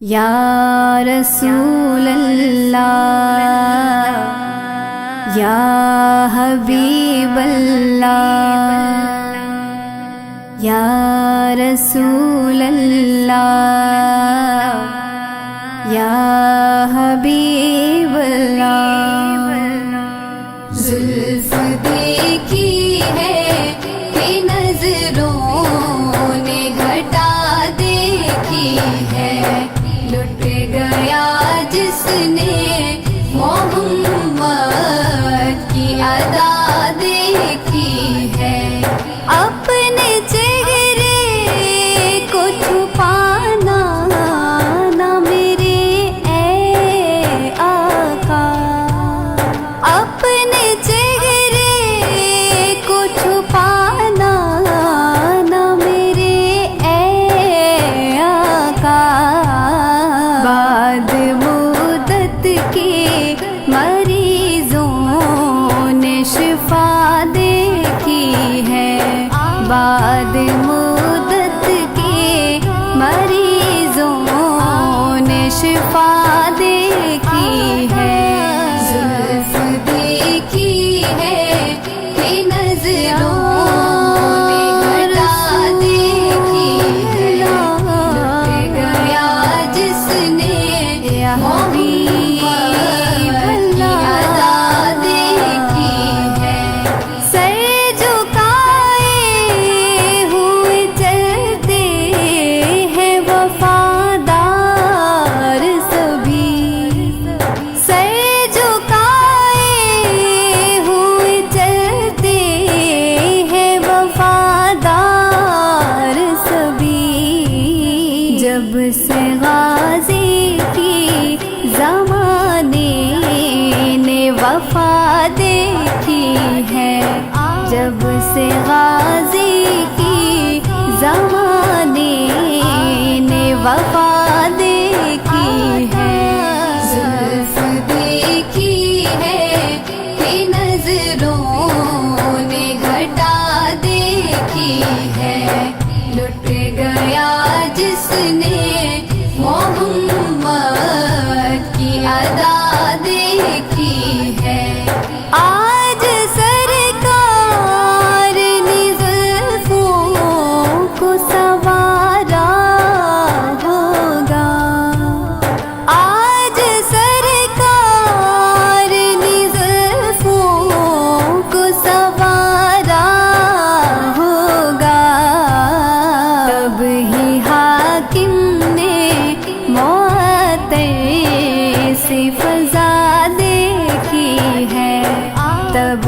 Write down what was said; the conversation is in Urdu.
یا رسول اللہ، یا حبیب اللہ، یا رسول اللہ، یا حبیب اللہ۔ زلف دیکھی ہے کہ نظروں نے گھٹا دیکھی ہے، لٹ گیا جس نے محمد کی ادا دیکھی ہے۔ اپنے چہرے کو چھپانا نہ میرے اے آقا، اپنے چہرے کو چھپانا نہ میرے اے آقا۔ بعد مدت کے مریضوں نے شفا دیکھی ہے، بعد مدت کے مریضوں نے شفا دیکھی ہے۔ زلف دیکھی ہے کہ نظروں نے گھٹا دیکھی ہے، لٹ گیا جس نے محمد کی ادا دیکھی ہے۔ سر جھکائے ہوئے چلتے ہیں وفادار سبھی، سر جھکائے ہوئے چلتے ہیں وفادار سبھی۔ جب سے غازی کی زمانے نے وفا دیکھی ہے، جب سے غازی کی زمانے نے وفا دیکھی ہے۔ زلف دیکھی ہے کہ نظروں نے گھٹا دیکھی ہے، لٹ گیا جس نے محمد کی ادا دیکھی ہے۔ آج سرکار نے زلفوں کو سنوارا ہوگا، آج سرکار نے زلفوں کو سنوارا ہوگا، تب ہی حاکم نے معطر سے فضا دیکھی ہے، تب